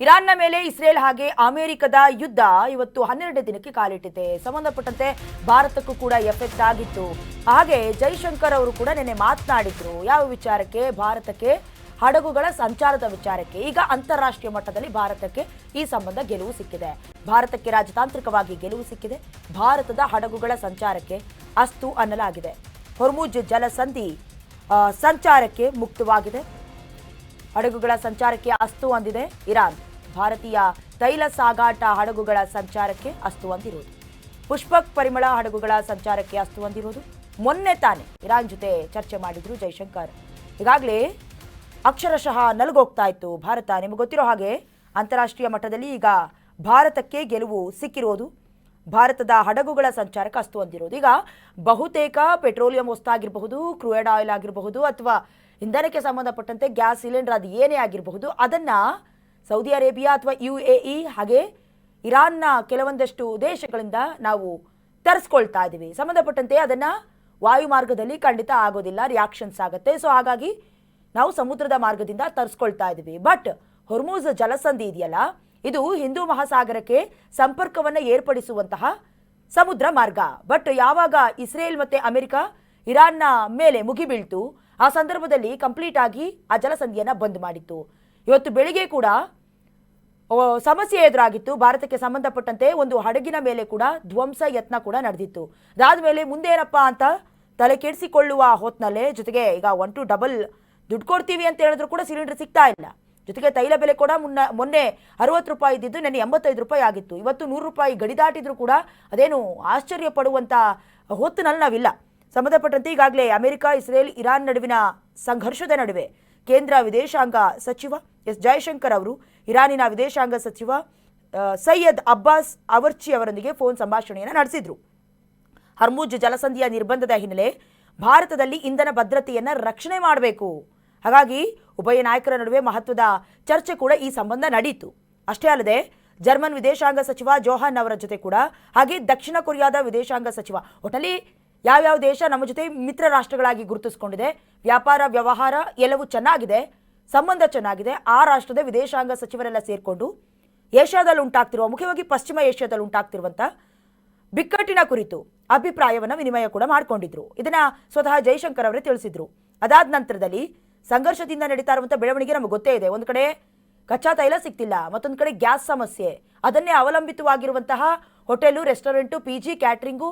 ಇರಾನ್ನ ಮೇಲೆ ಇಸ್ರೇಲ್ ಹಾಗೆ ಅಮೆರಿಕದ ಯುದ್ಧ ಇವತ್ತು 12ನೇ ದಿನಕ್ಕೆ ಕಾಲಿಟ್ಟಿದೆ. ಸಂಬಂಧಪಟ್ಟಂತೆ ಭಾರತಕ್ಕೂ ಕೂಡ ಎಫೆಕ್ಟ್ ಆಗಿತ್ತು. ಹಾಗೆ ಜೈಶಂಕರ್ ಅವರು ಕೂಡ ನಿನ್ನೆ ಮಾತನಾಡಿದ್ರು. ಯಾವ ವಿಚಾರಕ್ಕೆ? ಭಾರತಕ್ಕೆ ಹಡಗುಗಳ ಸಂಚಾರದ ವಿಚಾರಕ್ಕೆ. ಈಗ ಅಂತಾರಾಷ್ಟ್ರೀಯ ಮಟ್ಟದಲ್ಲಿ ಭಾರತಕ್ಕೆ ಈ ಸಂಬಂಧ ಗೆಲುವು ಸಿಕ್ಕಿದೆ. ಭಾರತಕ್ಕೆ ರಾಜತಾಂತ್ರಿಕವಾಗಿ ಗೆಲುವು ಸಿಕ್ಕಿದೆ. ಭಾರತದ ಹಡಗುಗಳ ಸಂಚಾರಕ್ಕೆ ಅಸ್ತು ಅನ್ನಲಾಗಿದೆ. ಹೊರ್ಮುಜ್ ಜಲಸಂಧಿ ಸಂಚಾರಕ್ಕೆ ಮುಕ್ತವಾಗಿದೆ. ಹಡಗುಗಳ ಸಂಚಾರಕ್ಕೆ ಅಸ್ತು ಅಂದಿದೆ ಇರಾನ್. ಭಾರತೀಯ ತೈಲ ಸಾಗಾಟ ಹಡಗುಗಳ ಸಂಚಾರಕ್ಕೆ ಅಸ್ತು ಅಂದಿರೋದು. ಪುಷ್ಪಕ್ ಪರಿಮಳ ಹಡಗುಗಳ ಸಂಚಾರಕ್ಕೆ ಅಸ್ತು ಅಂದಿರೋದು. ಮೊನ್ನೆ ತಾನೆ ಇರಾನ್ ಜೊತೆ ಚರ್ಚೆ ಮಾಡಿದ್ರು ಜೈಶಂಕರ್. ಈಗಾಗಲೇ ಅಕ್ಷರಶಃ ನಲುಗೋಗ್ತಾ ಇತ್ತು ಭಾರತ. ನಿಮಗೆ ಗೊತ್ತಿರೋ ಹಾಗೆ ಅಂತಾರಾಷ್ಟ್ರೀಯ ಮಟ್ಟದಲ್ಲಿ ಈಗ ಭಾರತಕ್ಕೆ ಗೆಲುವು ಸಿಕ್ಕಿರೋದು. ಭಾರತದ ಹಡಗುಗಳ ಸಂಚಾರಕ್ಕೆ ಅಸ್ತು ಅಂದಿರೋದು. ಈಗ ಬಹುತೇಕ ಪೆಟ್ರೋಲಿಯಂ ವಸ್ತಾಗಿರಬಹುದು, ಕ್ರೂಯಡ್ ಆಯಿಲ್ ಆಗಿರಬಹುದು, ಅಥವಾ ಇಂಧನಕ್ಕೆ ಸಂಬಂಧಪಟ್ಟಂತೆ ಗ್ಯಾಸ್ ಸಿಲಿಂಡರ್ ಅದು ಏನೇ ಆಗಿರಬಹುದು, ಅದನ್ನು ಸೌದಿ ಅರೇಬಿಯಾ ಅಥವಾ UAE ಹಾಗೆ ಇರಾನ್ನ ಕೆಲವೊಂದಷ್ಟು ದೇಶಗಳಿಂದ ನಾವು ತರಿಸ್ಕೊಳ್ತಾ ಇದ್ದೀವಿ. ಸಂಬಂಧಪಟ್ಟಂತೆ ಅದನ್ನು ವಾಯು ಮಾರ್ಗದಲ್ಲಿ ಖಂಡಿತ ಆಗೋದಿಲ್ಲ, ರಿಯಾಕ್ಷನ್ಸ್ ಆಗುತ್ತೆ. ಸೊ ಹಾಗಾಗಿ ನಾವು ಸಮುದ್ರದ ಮಾರ್ಗದಿಂದ ತರಿಸ್ಕೊಳ್ತಾ ಇದ್ದೀವಿ. ಬಟ್ ಹೊರ್ಮುಜ್ ಜಲಸಂಧಿ ಇದೆಯಲ್ಲ, ಇದು ಹಿಂದೂ ಮಹಾಸಾಗರಕ್ಕೆ ಸಂಪರ್ಕವನ್ನು ಏರ್ಪಡಿಸುವಂತಹ ಸಮುದ್ರ ಮಾರ್ಗ. ಬಟ್ ಯಾವಾಗ ಇಸ್ರೇಲ್ ಮತ್ತು ಅಮೆರಿಕ ಇರಾನ್ನ ಮೇಲೆ ಮುಗಿಬೀಳ್ತು, ಆ ಸಂದರ್ಭದಲ್ಲಿ ಕಂಪ್ಲೀಟ್ ಆಗಿ ಆ ಜಲಸಂಧಿಯನ್ನು ಬಂದ್ ಮಾಡಿತ್ತು. ಇವತ್ತು ಬೆಳಿಗ್ಗೆ ಕೂಡ ಸಮಸ್ಯೆ ಎದುರಾಗಿತ್ತು. ಭಾರತಕ್ಕೆ ಸಂಬಂಧಪಟ್ಟಂತೆ ಒಂದು ಹಡಗಿನ ಮೇಲೆ ಕೂಡ ಧ್ವಂಸ ಯತ್ನ ಕೂಡ ನಡೆದಿತ್ತು. ಅದಾದ ಮೇಲೆ ಮುಂದೇನಪ್ಪ ಅಂತ ತಲೆ ಕೆಡಿಸಿಕೊಳ್ಳುವ ಹೊತ್ನಲ್ಲೇ, ಜೊತೆಗೆ ಈಗ 1 to ಡಬಲ್ ದುಡ್ಡು ಕೊಡ್ತೀವಿ ಅಂತ ಹೇಳಿದ್ರು ಕೂಡ ಸಿಲಿಂಡರ್ ಸಿಗ್ತಾ ಇಲ್ಲ. ಜೊತೆಗೆ ತೈಲ ಬೆಲೆ ಕೂಡ ಮೊನ್ನೆ 60 ರೂಪಾಯಿ ಇದ್ದಿದ್ದು ನೆನ್ನೆ 85 ರೂಪಾಯಿ ಆಗಿತ್ತು. ಇವತ್ತು 100 ರೂಪಾಯಿ ಗಡಿ ದಾಟಿದ್ರು ಕೂಡ ಅದೇನು ಆಶ್ಚರ್ಯ ಪಡುವಂಥ ಹೊತ್ತಿನಲ್ಲಿ ನಾವಿಲ್ಲ. ಸಂಬಂಧಪಟ್ಟಂತೆ ಈಗಾಗಲೇ ಅಮೆರಿಕ, ಇಸ್ರೇಲ್, ಇರಾನ್ ನಡುವಿನ ಸಂಘರ್ಷದ ನಡುವೆ ಕೇಂದ್ರ ವಿದೇಶಾಂಗ ಸಚಿವ ಎಸ್ ಜೈಶಂಕರ್ ಅವರು ಇರಾನಿನ ವಿದೇಶಾಂಗ ಸಚಿವ ಸೈಯದ್ ಅಬ್ಬಾಸ್ ಅವರ್ಚಿ ಅವರೊಂದಿಗೆ ಫೋನ್ ಸಂಭಾಷಣೆಯನ್ನು ನಡೆಸಿದ್ರು. ಹೊರ್ಮುಜ್ ಜಲಸಂಧಿಯ ನಿರ್ಬಂಧದ ಹಿನ್ನೆಲೆ ಭಾರತದಲ್ಲಿ ಇಂಧನ ಭದ್ರತೆಯನ್ನು ರಕ್ಷಣೆ ಮಾಡಬೇಕು. ಹಾಗಾಗಿ ಉಭಯ ನಾಯಕರ ನಡುವೆ ಮಹತ್ವದ ಚರ್ಚೆ ಕೂಡ ಈ ಸಂಬಂಧ ನಡೆಯಿತು. ಅಷ್ಟೇ ಅಲ್ಲದೆ ಜರ್ಮನ್ ವಿದೇಶಾಂಗ ಸಚಿವ ಜೋಹಾನ್ ಅವರ ಜೊತೆ ಕೂಡ, ಹಾಗೆ ದಕ್ಷಿಣ ಕೊರಿಯಾದ ವಿದೇಶಾಂಗ ಸಚಿವ, ಒಟ್ಟಲ್ಲಿ ಯಾವ್ಯಾವ ದೇಶ ನಮ್ಮ ಜೊತೆ ಮಿತ್ರ ರಾಷ್ಟ್ರಗಳಾಗಿ ಗುರುತಿಸಿಕೊಂಡಿದೆ, ವ್ಯಾಪಾರ ವ್ಯವಹಾರ ಎಲ್ಲವೂ ಚೆನ್ನಾಗಿದೆ, ಸಂಬಂಧ ಚೆನ್ನಾಗಿದೆ, ಆ ರಾಷ್ಟ್ರದ ವಿದೇಶಾಂಗ ಸಚಿವರೆಲ್ಲ ಸೇರಿಕೊಂಡು ಏಷ್ಯಾದಲ್ಲಿ ಉಂಟಾಗ್ತಿರುವ, ಮುಖ್ಯವಾಗಿ ಪಶ್ಚಿಮ ಏಷ್ಯಾದಲ್ಲಿ ಉಂಟಾಗ್ತಿರುವಂಥ ಬಿಕ್ಕಟ್ಟಿನ ಕುರಿತು ಅಭಿಪ್ರಾಯವನ್ನು ವಿನಿಮಯ ಕೂಡ ಮಾಡಿಕೊಂಡಿದ್ರು. ಇದನ್ನ ಸ್ವತಃ ಜೈಶಂಕರ್ ಅವರೇ ತಿಳಿಸಿದ್ರು. ಅದಾದ ನಂತರದಲ್ಲಿ ಸಂಘರ್ಷದಿಂದ ನಡೀತಾ ಇರುವಂಥ ಬೆಳವಣಿಗೆ ನಮಗೆ ಗೊತ್ತೇ ಇದೆ. ಒಂದು ಕಡೆ ಕಚ್ಚಾ ತೈಲ ಸಿಗ್ತಿಲ್ಲ, ಮತ್ತೊಂದು ಕಡೆ ಗ್ಯಾಸ್ ಸಮಸ್ಯೆ, ಅದನ್ನೇ ಅವಲಂಬಿತವಾಗಿರುವಂತಹ ಹೋಟೆಲು, ರೆಸ್ಟೋರೆಂಟು, PG, ಕ್ಯಾಟ್ರಿಂಗು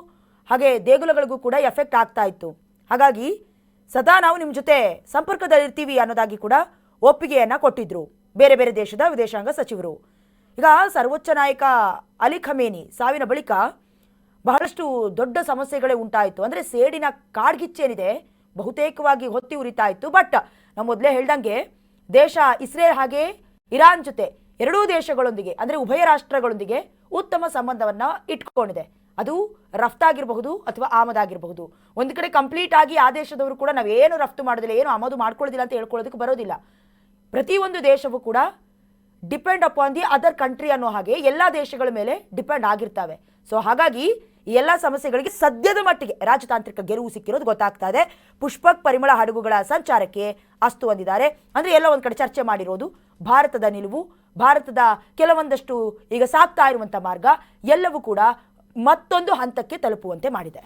ಹಾಗೆ ದೇಗುಲಗಳಿಗೂ ಕೂಡ ಎಫೆಕ್ಟ್ ಆಗ್ತಾ ಇತ್ತು. ಹಾಗಾಗಿ ಸದಾ ನಾವು ನಿಮ್ಮ ಜೊತೆ ಸಂಪರ್ಕದಲ್ಲಿರ್ತೀವಿ ಅನ್ನೋದಾಗಿ ಕೂಡ ಒಪ್ಪಿಗೆಯನ್ನು ಕೊಟ್ಟಿದ್ರು ಬೇರೆ ಬೇರೆ ದೇಶದ ವಿದೇಶಾಂಗ ಸಚಿವರು. ಈಗ ಸರ್ವೋಚ್ಚ ನಾಯಕ ಅಲಿ ಖಮೇನಿ ಸಾವಿನ ಬಳಿಕ ಬಹಳಷ್ಟು ದೊಡ್ಡ ಸಮಸ್ಯೆಗಳೇ ಉಂಟಾಯಿತು. ಅಂದರೆ ಸೇಡಿನ ಕಾಡ್ಗಿಚ್ಚೇನಿದೆ ಬಹುತೇಕವಾಗಿ ಹೊತ್ತಿ ಉರಿತಾ ಇತ್ತು. ಬಟ್ ನಾವು ಮೊದಲೇ ಹೇಳ್ದಂಗೆ ದೇಶ ಇಸ್ರೇಲ್ ಹಾಗೆ ಇರಾನ್ ಜೊತೆ ಎರಡೂ ದೇಶಗಳೊಂದಿಗೆ, ಅಂದರೆ ಉಭಯ ರಾಷ್ಟ್ರಗಳೊಂದಿಗೆ ಉತ್ತಮ ಸಂಬಂಧವನ್ನು ಇಟ್ಕೊಂಡಿದೆ. ಅದು ರಫ್ತಾಗಿರಬಹುದು ಅಥವಾ ಆಮದಾಗಿರಬಹುದು. ಒಂದು ಕಡೆ ಕಂಪ್ಲೀಟ್ ಆಗಿ ಆ ದೇಶದವರು ಕೂಡ ನಾವೇನು ರಫ್ತು ಮಾಡೋದಿಲ್ಲ, ಏನು ಆಮದು ಮಾಡ್ಕೊಳ್ಳೋದಿಲ್ಲ ಅಂತ ಹೇಳ್ಕೊಳ್ಳೋದಕ್ಕೆ ಬರೋದಿಲ್ಲ. ಪ್ರತಿಯೊಂದು ದೇಶವೂ ಕೂಡ depend upon the other country ಅನ್ನೋ ಹಾಗೆ ಎಲ್ಲ ದೇಶಗಳ ಮೇಲೆ ಡಿಪೆಂಡ್ ಆಗಿರ್ತವೆ. ಸೊ ಹಾಗಾಗಿ ಈ ಎಲ್ಲ ಸಮಸ್ಯೆಗಳಿಗೆ ಸದ್ಯದ ಮಟ್ಟಿಗೆ ರಾಜತಾಂತ್ರಿಕ ಗೆಲುವು ಸಿಕ್ಕಿರೋದು ಗೊತ್ತಾಗ್ತಾ ಇದೆ. ಪುಷ್ಪಕ್ ಪರಿಮಳ ಹಡಗುಗಳ ಸಂಚಾರಕ್ಕೆ ಅಸ್ತು ಅಂದಿದ್ದಾರೆ. ಅಂದರೆ ಎಲ್ಲ ಒಂದು ಕಡೆ ಚರ್ಚೆ ಮಾಡಿರೋದು ಭಾರತದ ನಿಲುವು, ಭಾರತದ ಕೆಲವೊಂದಷ್ಟು ಈಗ ಸಾಗ್ತಾ ಇರುವಂಥ ಮಾರ್ಗ ಎಲ್ಲವೂ ಕೂಡ ಮತ್ತೊಂದು ಹಂತಕ್ಕೆ ತಲುಪುವಂತೆ ಮಾಡಿದೆ.